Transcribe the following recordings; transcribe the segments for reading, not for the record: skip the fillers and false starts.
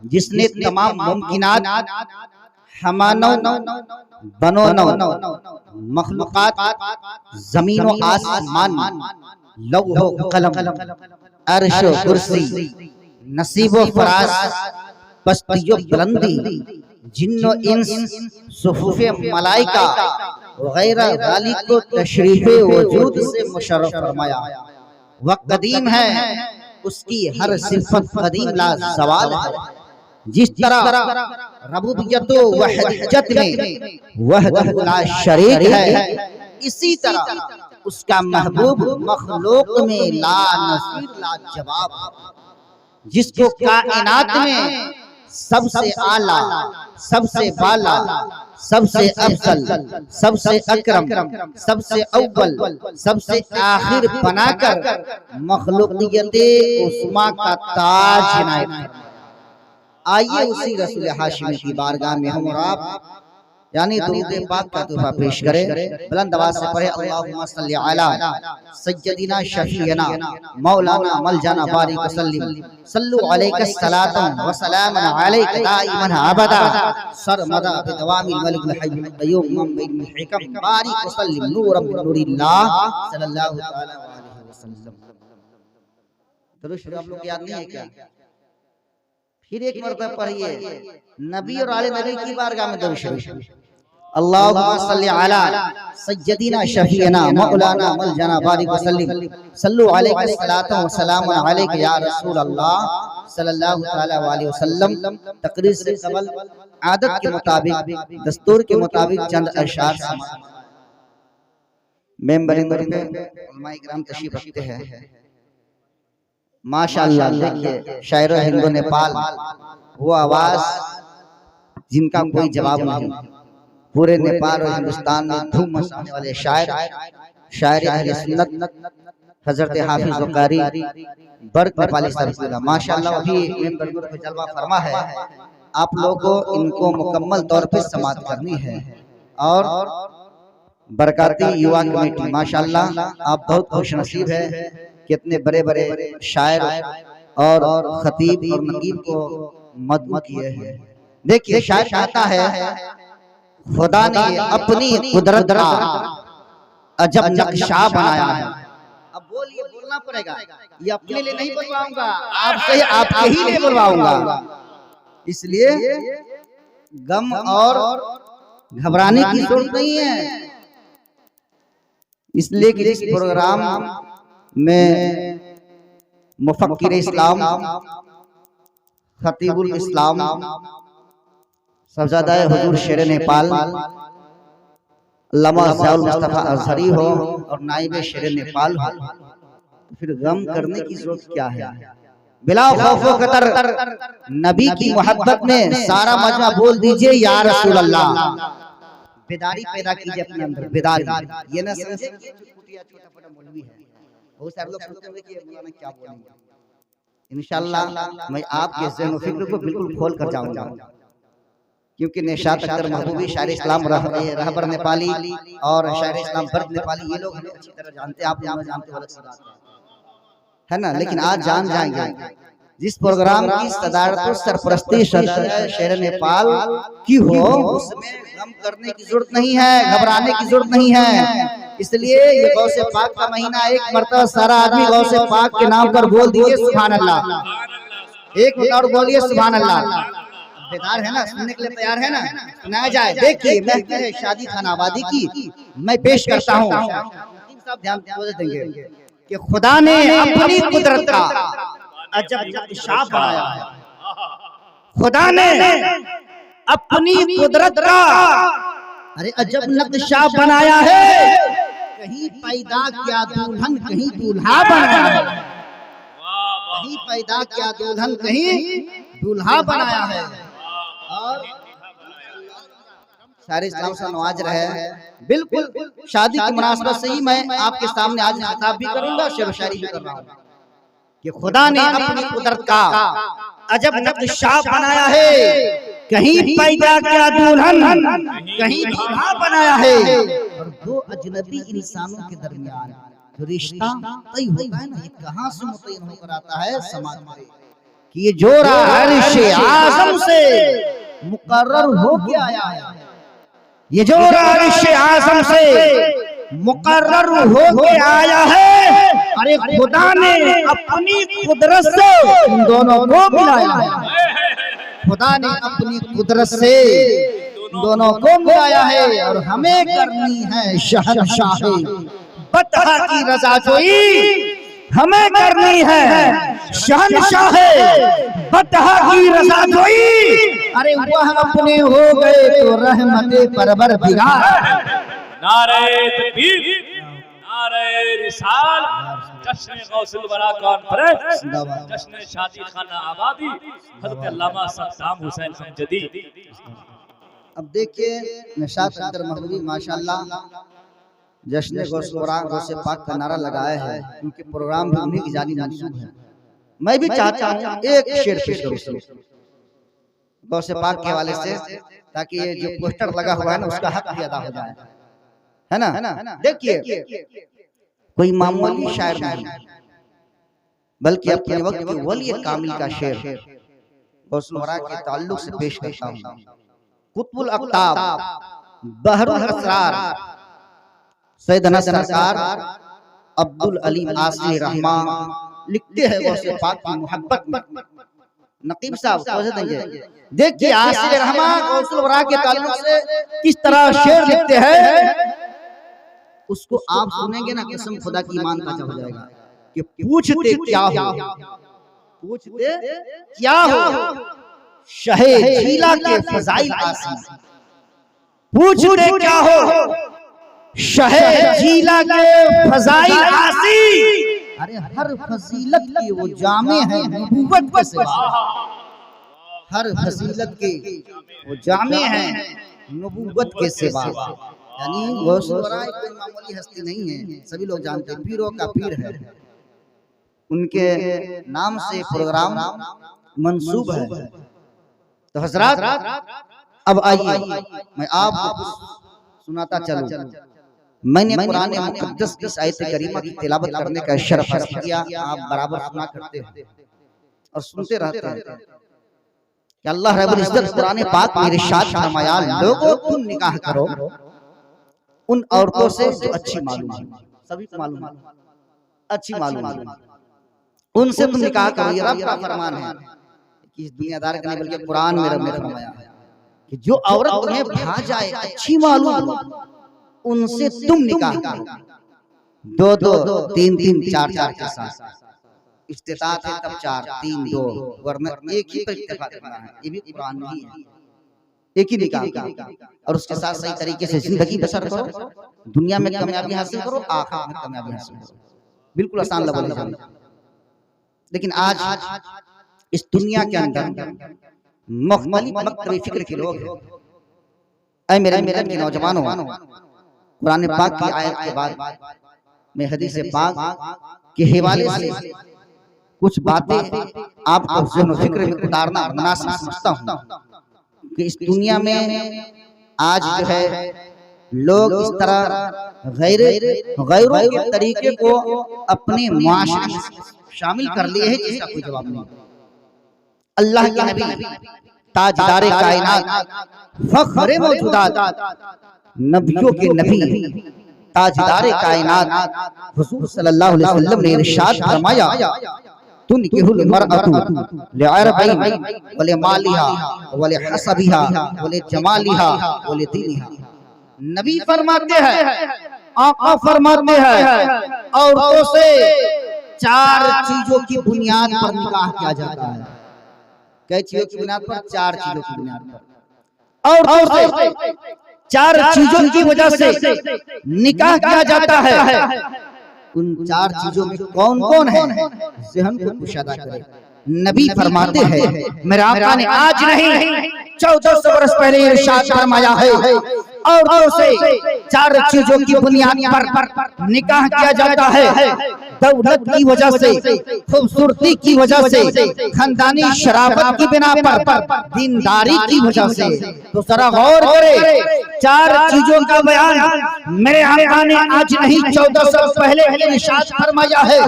जिसने तमाम मुमकिनात हमानो बनो मखलूकात जमीन व आसमान लौह कलम अर्श कुर्सी नसीब व फराज पस्तियो बुलंदी जिन्नो इंस सुफूफे मलाइका वगैरह गाली को तशरीफे वजूद से मुशर्रफ फरमाया। वह कदीम है, उसकी हर सिफत कदीम ला सवाल है। जिस तरह रबूबियत व वहदत में वहदत ला शरीक है, इसी तरह उसका महबूब मखलूक में ला नज़ीर ला जवाब। जिसको कायनात में सबसे आला, सबसे बाला, सबसे अफजल, सबसे अकरम, सबसे अव्वल, सबसे आखिर बनाकर मखलूकियत उस्मा का ताज इनायत फरमाया। आइए उसी रसूल हाशिमी की बारगाह में हम और आप यानी दुरूद पाक का तोहफा पेश करें। बुलंद आवाज से पढ़े अल्लाहुम्मा सल्ली अला सय्यदिना शफीना मौलाना मलजाना बारिक वसल्लिम सल्लु अलैका सलातन व सलामन अलैका दाइमन अबदा सरमदा बिदवामिल मलिकुल हय्युल क़य्यूम मुम्मिल हिकम बारिक वसल्लिम नूरम मिन नूरिल्लाह सल्लल्लाहु तआला अलैहि वसल्लम। दरूद शरीफ आप लोग याद नहीं है क्या? फिर एक मरतबा पढ़िए नबी और आले नबी की बारगाह में दरूद शरीफ। अल्लाहुम्मा सल्ली अला सय्यदिना शफीना मौलाना मलजाना बारिक वसल्लिम सल्लु अलैका सलातन व सलामुन अलैका या रसूल अल्लाह सल्लल्लाहु तआला अलैहि वसल्लम। तकरीर से कबल आदत के मुताबिक, दस्तूर के मुताबिक चंद अशआर समाअत। मेंबर पे उलमाए किराम तशरीफ रखते हैं। माशाअल्लाह देखिए शायर हिंदू नेपाल, वो आवाज जिनका कोई जवाब नहीं। पूरे नेपाल और हिंदुस्तान में धूम मचाने वाले शायर अहले सुन्नत हजरत हाफिज कारी बर्क नेपाली सरसुला माशाअल्लाह अभी मेंबर पे जलवा फरमा है। आप लोगों को इनको मुकम्मल तौर पे समाअत करनी है। और बरकाती युवा कमेटी माशाअल्लाह आप बहुत खुशनसीब है, कितने बड़े बड़े शायर और खतीब और नकीब को मदमू किए हैं। देखिए शायर कहता है खुदा ने अपनी कुदरत का अजब नक्शा बनाया है। अब बोलिए, बोलना पड़ेगा, ये अपने लिए नहीं बोलवाऊंगा, आपसे आपके ही लिए बोलवाऊंगा। इसलिए गम और घबराने की जरूरत नहीं है। इसलिए कि इस प्रोग्राम में मुफक्किर इस्लाम, खतीबुल इस्लाम, सफजादाए हुजूर शेर नेपाल अल्लामा ज़ियाउल मुस्तफा अज़हरी हो और नाइब शेर नेपाल हो, फिर गम करने की जरूरत क्या है? बिला खौफ व खतर नबी की मोहब्बत में सारा मजमा बोल दीजिए या रसूल अल्लाह। बेदारी पैदा कीजिए अपने अंदर, बेदारी। ये ना समझे कि छोटा-छोटा मौलवी है। बहुत सारे लोग सोचते होंगे कि मौलाना क्या बोलेंगे। इंशाअल्लाह मैं आपके ज़हन व फिक्र को बिल्कुल खोल कर जाऊंगा, क्योंकि निशात अख्तर महबूबी शायर इस्लाम रहबर नेपाली और शायर इस्लाम बर्क नेपाली ये लोग हमें अच्छी तरह जानते हैं, आप लोग जानते हो है ना। लेकिन आज जान जाएंगे जिस प्रोग्राम की सदारत और सरपरस्ती शेर नेपाल की हो, उसमें गम करने की जरूरत नहीं है, घबराने की जरूरत नहीं है। इसलिए ये गौसे पाक का महीना, एक मर्तबा सारा आदमी गौसे पाक के नाम पर बोल दीजिए सुभान अल्लाह। एक मिनट और बोलिए सुभान अल्लाह। बेदार है ना, सुनने के लिए तैयार है ना? सुनाया जाए। देखिए मैं शादी खानाबादी की मैं पेश करता हूँ, सब ध्यान देंगे कि खुदा ने अपनी कुदरत का अजब नक्शा बनाया है। खुदा ने अपनी कुदरत का अरे अजब नक्शा बनाया है। कहीं पैदा किया दुल्हन, कहीं दूल्हा बनाया है। कहीं पैदा किया दुल्हन, कहीं दूल्हा बनाया है। और सारे इस्लाम से नवाज रहे। बिल्कुल शादी की मुनासबत से ही मैं आपके सामने आज खिताब भी करूंगा, शेर व शायरी भी कर रहा हूँ कि खुदा ने अपनी कुदरत का अजब नक्शा बनाया है। कहीं पैदा किया दुल्हन, कहीं दूल्हा बनाया है। और दो अजनबी इंसानों के दरमियान जो रिश्ता तय होता है ना, ये कहाँ से मुतय्यन होकर आता है? समाज में कि ये जोड़ा अर्श आज़म मुकर्रर हो के आया है। ये जो अर्श आज़म से मुकर्रर हो के आया है, अरे खुदा ने अपनी कुदरत से इन दोनों को मिलाया है। खुदा ने अपनी कुदरत से दोनों को मिलाया है और हमें करनी है शहंशाही बतहा की रज़ाजोई, हमें करनी है शहंशाही बतहा की रज़ाजोई। अरे वह अपने हो गए तो रहमते परवरदिगार। नारे तकबीर, नारे रिसाल, जश्न गौसुल वरा कॉन्फ्रेंस, जश्न शादी खाना आबादी, हज़रत अल्लामा सद्दाम हुसैन अमजदी। अब देखिए निशात अंदर महबूबी माशाअल्लाह जश्न गौसे पाक का नारा लगाया है, उनके प्रोग्राम भी उन्हीं की जानी मंसूब है। मैं भी चाहता हूँ एक शेर पेश करूँ गौसे पाक के हवाले से, ताकि ये जो पोस्टर लगा हुआ है ना उसका हक भी अदा हो जाए, है ना। देखिए कोई मामूली शायर नहीं, बल्कि अपने वक्त के वली कामिल का शेर गौसुल वरा के ताल्लुक से पेश करता हूँ। कुतुबुल अक़ताब, बहरुल असरार, सैयदना सरकार अब्दुल अलीम आसमी रहमा लिखते हैं गौसे पाक की मोहब्बत में। नकीब साहब समझ देंगे। देखिए आसिर रहमा गौसुल वरा के ताल्लुक से किस तरह शेर लिखते हैं, उसको आप सुनेंगे ना कसम खुदा की ईमान ताजा हो जाएगा कि पूछते क्या हो, पूछते क्या हो शहे झीला के फजाइल आसी, पूछते क्या हो शहे झीला के फजाइल आसी। अरे हर फजीलत की वो जामे हैं नबूवत के सिवा, हर फजीलत के वो जामे हैं नबूवत के सिवा। यानी गौसुल वरा कोई मामूली हस्ती नहीं है, सभी लोग जानते हैं, पीरों का पीर है, उनके नाम से प्रोग्राम मंसूब है। तो हजरात अब आइए मैं आपको सुनाता चलूं। मैंने कुरान मुक़द्दस की आयत करीमा की तिलावत करने का शर्फ हासिल किया, आप बराबर सुना करते हैं और सुनते रहते हैं कि अल्लाह रब्बुल इज्जत कुरान पाक में इरशाद फरमाया, लोगों तुम निकाह करो उन औरतों से जो अच्छी मालूम है, सभी को मालूम है, अच्छी मालूम है, उनसे तुम निकाह करो। ये रब का फरमान है कि दुनियादार का नहीं बल्कि कुरान में रब ने फरमाया है कि जो औरत तुम्हें भा जाए अच्छी मालूम हो उनसे तुम निकाह करो, दो दो तीन तीन चार चार के साथ। इस्तिताअत है तब चार तीन दो, वरना एक ही पर इत्तेफाक करना है। ये भी कुरान में ही है, एक ही निकाह का, और उसके साथ सही तरीके से जिंदगी बसर करो, दुनिया में कामयाबी हासिल करो, आखिरत में कामयाबी हासिल करो। बिल्कुल आसान लफ्ज़ है। लेकिन आज इस दुनिया के अंदर मुख्तलिफ मकतबे फिक्र के लोग हैं। ऐ मेरे मिलत के नौजवानों, कुरान पाक की आयत के बाद मैं हदीस पाक के हवाले से कुछ बातें आपको ज़हन फिक्र में उतारना मुनासिब समझता हूँ कि इस दुनिया में आज जो है लोग इस तरह गैरों के तरीके को अपने मुआशरे में शामिल कर लिए हैं जिसका कोई जवाब नहीं। अल्लाह के नबी ताजदारे कायनात फख्रे मौजूदात नबियों के नबी ताजदारे कायनात हुजूर सल्लल्लाहु अलैहि वसल्लम ने इरशाद फरमाया, तुनकिहुल मरअतु लिअरबैन व लिमालिहा व लिहसबिहा व लिजमालिहा व लिदीनिहा। नबी फरमाते हैं, आका फरमाते हैं, औरतों से चार चीजों की बुनियाद पर निकाह किया जाता है। कई चीजों की बुनियाद पर? चार चीजों की बुनियाद पर। और चार चीजों की वजह से निकाह किया जाता है। उन चार चीजों में कौन कौन है, ज़हन को कुशादा करें। नबी फरमाते हैं, मेरे आका ने आज नहीं 1400 वर्ष पहले इरशाद फरमाया है, औरतों से 4 चीजों की बुनियाद पर निकाह किया जाता है। दौलत की वजह से, खूबसूरती की वजह से, खानदानी शराफत की बिना पर, दीनदारी की वजह से। तो जरा गौर करे, 4 चीजों का बयान मेरे आका ने आज नहीं 1400 पहले इरशाद फरमाया है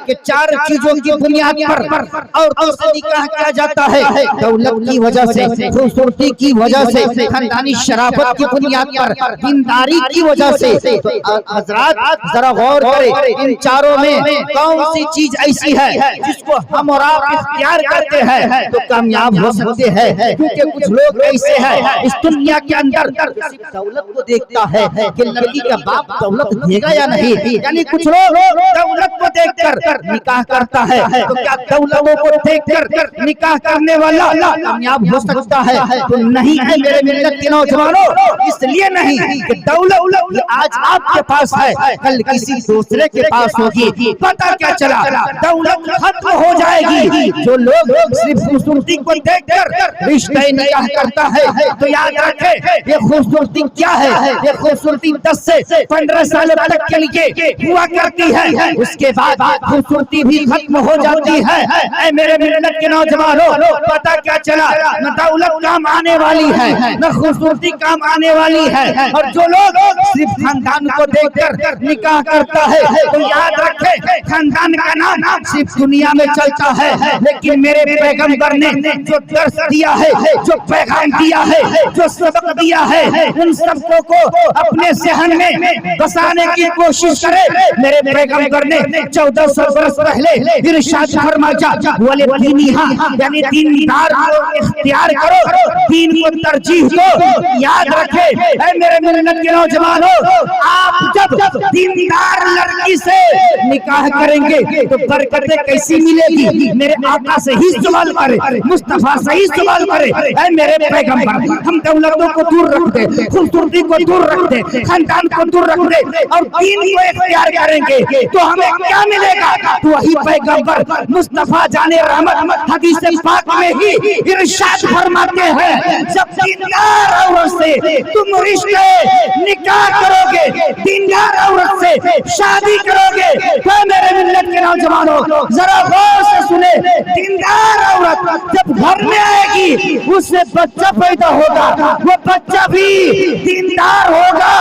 कि 4 चीजों की बुनियाद पर औरतों से निकाह किया जाता है। दौलत की वजह से, खूबसूरती की वजह से, खानदानी शराफत की बुनियाद पर, दीनदारी की वजह से। तो हजरात जरा गौर करें, इन चारों में कौन सी चीज ऐसी है जिसको हम और आप इख्तियार करते हैं तो कामयाब हो सकते हैं। क्योंकि कुछ लोग ऐसे हैं इस दुनिया के अंदर सिर्फ दौलत को देखता है कि लड़की का बाप दौलत देगा या नहीं, यानी कुछ लोग दौलत को देखकर निकाह करता है। तो क्या दौलतों को देखकर निकाह करने वाला कामयाब हो सकता है? तो नहीं है मेरे मिल्लत के नौजवानों, इसलिए नहीं कि दौलत आज आपके पास है, कल किसी दूसरे के पास होगी। पता क्या चला, दौलत खत्म हो जाएगी। जो लोग सिर्फ खूबसूरती को देखकर रिश्ते निकाह करता है तो याद रखे ये खूबसूरती क्या है, ये खूबसूरती 10 से 15 साल तक के लिए हुआ करती है, उसके बाद खूबसूरती भी खत्म हो जाती है। ऐ मेरे मिल्लत के नौजवानों, पता क्या चला, न दौलत काम आने वाली है, न खूबसूरती काम आने वाली है। और जो लोग सिर्फ खानदान को देखकर निकाह करता है तो याद रखे खानदान का नाम सिर्फ दुनिया में चलता है, लेकिन मेरे पैगंबर ने जो दर्स दिया है, जो पैगाम दिया है, जो सबक दिया है, उन सबको को अपने सहन में बसाने की कोशिश करे। मेरे पैगंबर ने 1400 वर्ष पहले इरशाद फरमाया, वाले दीनिहा यानी दीनदार को इख्तियार करो, दीन को तरजीह दो। याद रखे ऐ मेरे मिल्लत के नौजवानों, आप जब दीनदार लड़की से निकाह करेंगे तो बरकतें कैसी मिलेगी? मेरे आका से ही सवाल करे, मुस्तफा से ही सवाल करे। ऐ मेरे पैगंबर, हम दौलतों को दूर रख दे, खूबसूरती को दूर रख दे, खानदान को दूर रख दे और दीन को इख्तियार करेंगे तो हमें क्या मिलेगा? तो वही पैगंबर मुस्तफा जाने रहमत हदीस पाक में ही इरशाद फरमाते हैं, जब दीनदार औरत से तुम रिश्ते निकाह करोगे, दीनदार औरत से शादी करोगे, तो मेरे मिल्लत के नौजवानों जरा गौर से सुने, दीनदार औरत जब घर में आएगी उससे बच्चा पैदा होगा, वो बच्चा भी दीनदार होगा।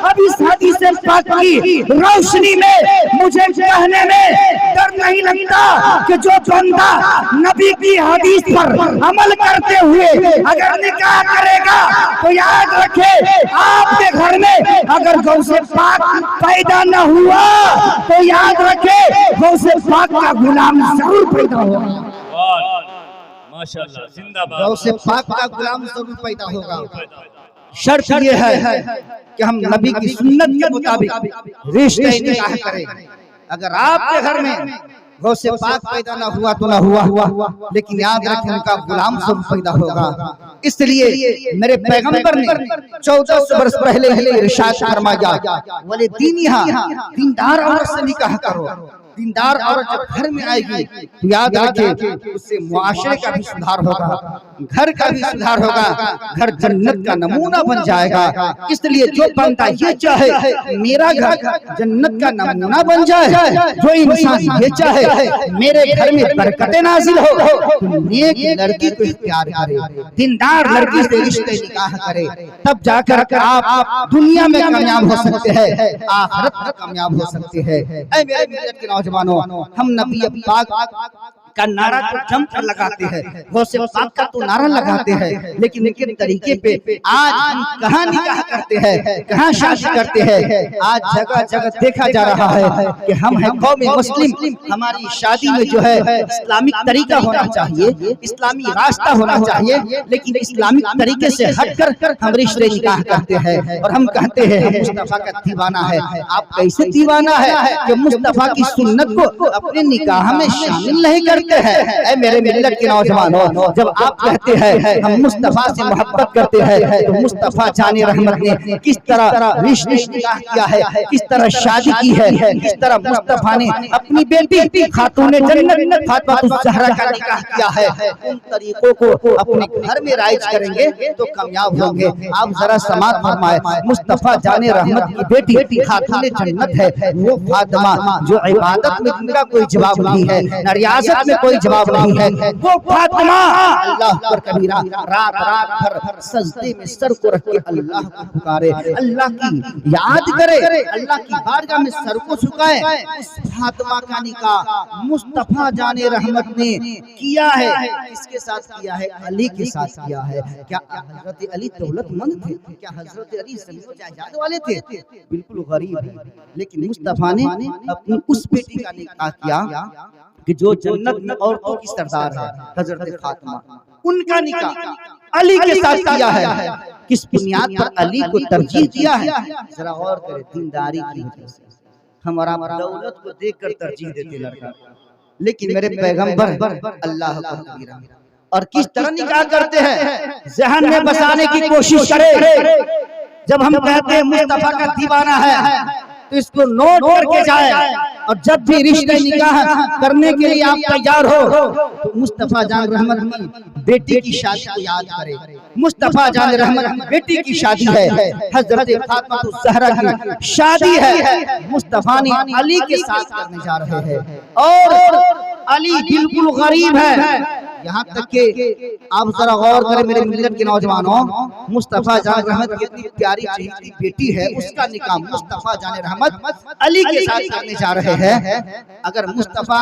अब इस हदीस पाक की रोशनी में मुझे कहने में डर नहीं लगता कि जो बंदा नबी की हदीस पर अमल करते हुए अगर निकाह करेगा तो याद रखे आपके घर में अगर गौ से पाक पैदा न हुआ तो याद रखे गौ से पाक का गुलाम जरूर पैदा होगा। माशाअल्लाह, जिंदाबाद। गौ से पाक का गुलाम जरूर पैदा होगा। शर्त ये है कि हम नबी की सुन्नत के मुताबिक रिश्ते निकाह करें। अगर आपके घर में गौ से पाक पैदा ना हुआ तो ना हुआ, लेकिन याद रखें उनका गुलाम सब पैदा होगा। इसलिए मेरे पैगंबर ने 1400 वर्ष पहले ही इरशाद फरमाया, वाले दीनिहा दीनदार औरत से निकाह करो। दीनदार औरत जब घर में आएगी तो याद रखें उससे मुआशरे का भी सुधार होगा, घर का भी सुधार होगा, घर जन्नत का नमूना बन जाएगा। इसलिए जो बंदा ये चाहे मेरा घर जन्नत का नमूना बन जाए, जो इंसान ये चाहे मेरे घर में बरकतें नाजिल हो, तो नेक लड़की को इख्तियार करे, दीनदार लड़की से रिश्ते निकाह करे, तब जाकर आप दुनिया में कामयाब हो सकते हैं, आखिरत में कामयाब हो सकते हैं। ऐ मेरे मिल्लत के नौजवानों, हम नबी पाक का नारा तो जमकर लगाते हैं, गौसे पाक का तो नारा लगाते हैं, लेकिन इनके तरीके पे आज हम कहाँ निकाह करते हैं, कहाँ शादी करते हैं। आज जगह जगह देखा जा रहा है कि हम हैं कौम मुस्लिम, हमारी शादी में जो है इस्लामिक तरीका होना चाहिए, इस्लामी रास्ता होना चाहिए, लेकिन इस्लामिक तरीके से हटकर हम रिश्ते निकाह करते हैं और हम कहते हैं हम मुस्तफा का दीवाना है। आप कैसे दीवाना है कि मुस्तफा की सुन्नत को अपने निकाह में शामिल नहीं करते? कहते हैं, ऐ मेरे मिल्लत के नौजवानों, जब आप कहते हैं हम मुस्तफा से मोहब्बत करते हैं, तो मुस्तफा जाने रहमत ने किस तरह रिश्ते निकाह किया है, किस तरह शादी की है, किस तरह मुस्तफा ने अपनी बेटी खातून जन्नत फातिमा ज़हरा का निकाह किया है, उन तरीकों को अपने घर में राइज करेंगे तो कामयाब होंगे। आप जरा समात फरमाए, मुस्तफा जाने रहमत की बेटी खातून जन्नत है, वो फातिमा जो इबादत में उनका कोई जवाब नहीं है, न रियासत में कोई जवाब नहीं है, वो फातिमा अल्लाह पर कबीरा रात रात भर सजदे में सर को रख के अल्लाह को पुकारे, अल्लाह की याद करे, अल्लाह की बारगाह में सर को झुकाए। उस फातिमा का निकाह मुस्तफा जाने रहमत ने किया है। किसके साथ किया है? अली के साथ किया है। क्या हजरत अली दौलतमंद थे? क्या हजरत अली ज़मीन जायदाद वाले थे? बिल्कुल गरीब है, लेकिन मुस्तफा ने अपनी उस बेटी का निकाह किया कि जो जन्नत में औरतों की सरदार है, हजरत फातिमा, उनका निकाह अली के साथ किया है। किस बुनियाद पर अली को तरजीह दिया है? जरा गौर करें, दीनदारी की वजह से। हमारा दौलत को देखकर तरजीह देते लड़का, लेकिन मेरे पैगंबर अल्लाह का कबीरा। और किस तरह निकाह करते हैं, ज़हन में बसाने की कोशिश करें। जब हम कहते हैं मुस्तफा का दीवाना है, तो इसको नोट करके जाए, और जब भी रिश्ते निकाह करने के लिए आप तैयार हो, तो मुस्तफा जान रहमत की बेटी की शादी को याद करें। मुस्तफा जान रहमत की बेटी की शादी है, हजरत फातिमा ज़हरा की शादी है, मुस्तफा ने अली के साथ करने जा रहे हैं। और अली बिल्कुल गरीब है, यहाँ तक के आप जरा गौर करें मेरे मिल्लत के नौजवानों, मुस्तफा जान रहमत की इतनी प्यारी चहेती बेटी है, उसका निकाह मुस्तफा जान रहमत अली के साथ करने जा रहे हैं। अगर मुस्तफा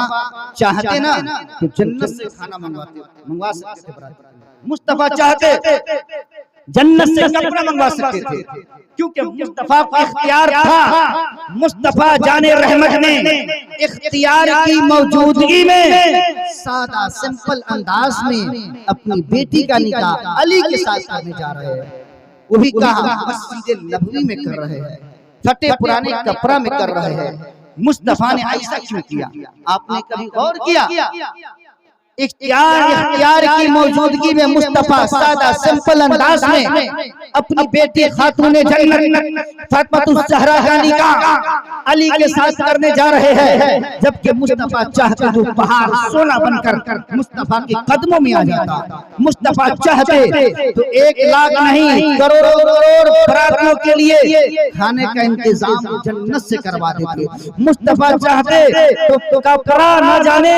चाहते ना तो जन्नत से खाना मंगवा सकते थे। मुस्तफा चाहते जन्नत से कपड़ा मंगवा सकते थे, क्योंकि मुस्तफा का इख्तियार था। मुस्तफा जाने रहमत ने इख्तियार की मौजूदगी में सादा सिंपल अंदाज में अपनी बेटी का निकाह अली के साथ करने जा रहे हैं। वही कहा मस्जिद नबवी में कर रहे हैं, फटे पुराने कपड़ा में कर रहे हैं। मुस्तफा ने ऐसा क्यों किया? आपने कभी गौर किया? इख्तियार की मौजूदगी में मुस्तफा सादा सिंपल अंदाज में अपनी बेटी खातून जन्नत फातिमा ज़हरा का निकाह अली के साथ करने जा रहे हैं। जबकि मुस्तफा चाहते तो पहाड़ सोना बनकर मुस्तफा के कदमों में आ जाता। मुस्तफा चाहते तो 1 लाख नहीं करोड़ों बरातियों के लिए खाने का इंतजाम जन्नत से करवा देते। मुस्तफा चाहते तो कपड़ा न जाने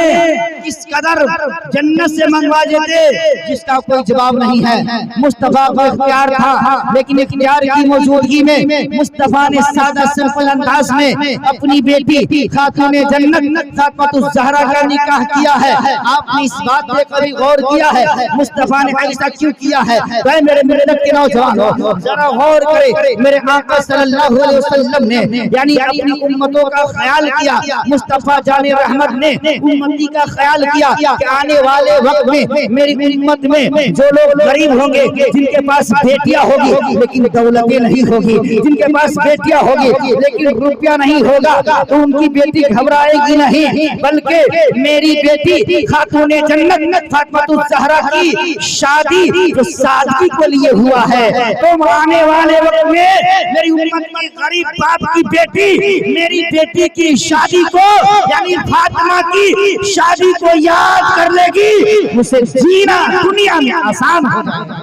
किस कदर जन्नत से मंगवा देते, जिसका कोई जवाब नहीं है। मुस्तफा का इख्तियार था, लेकिन इख्तियार की मौजूदगी में मुस्तफा ने सादा सिंपल अंदाज में अपनी बेटी खातून जन्नत फातिमा ज़हरा का निकाह किया है। आपने इस बात पे कभी गौर किया है? मुस्तफा ने ऐसा क्यों किया है? वह मेरे मिल्लत के नौजवानों जरा गौर करें। मेरे आका सल्लल्लाहु अलैहि वसल्लम ने यानी अपनी उम्मतों का ख्याल किया। मुस्तफा जाने रहमत ने उम्मती का ख्याल किया कि आने वाले वक्त में मेरी उम्मत में जो लोग गरीब होंगे, जिनके पास बेटियां होगी लेकिन दौलतें नहीं होगी, जिनके पास बेटियां होगी लेकिन रुपया नहीं होगा, तो उनकी बेटी घबराएगी नहीं, बल्कि मेरी बेटी खातून जन्नत फातिमा ज़हरा की शादी जो सादगी को लिए हुआ है, तो आने वाले वक्त में मेरी उम्मत की गरीब बाप की बेटी मेरी बेटी की शादी को यानी फातिमा की शादी को याद कर लेगी, उसे जीना दुनिया में आसान हो जाएगा।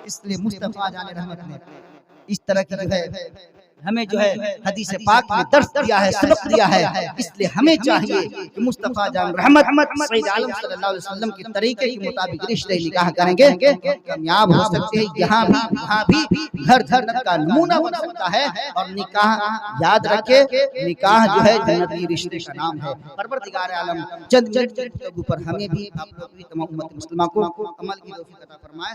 इसलिए मुस्तफा जाने रहमत ने इस तरह की जो है हमें जो है हदीस पाक में दर्स दिया है, सबक दिया है। इसलिए हमें चाहिए कि मुस्तफा जान रहमत सैयद आलम सल्लल्लाहु अलैहि वसल्लम के तरीके के मुताबिक रिश्ते निकाह करेंगे, कामयाब हो सकते हैं। यहाँ भी वहाँ भी घर जन्नत का नमूना बन सकता है। और निकाह याद रखे, निकाह जो है जन्नती रिश्ते का नाम है। परवरदिगार आलम चंद पर हमें भी आप लोग भी तमाम उम्मत मुस्लिमा को अमल की तौफीक अता फरमाए।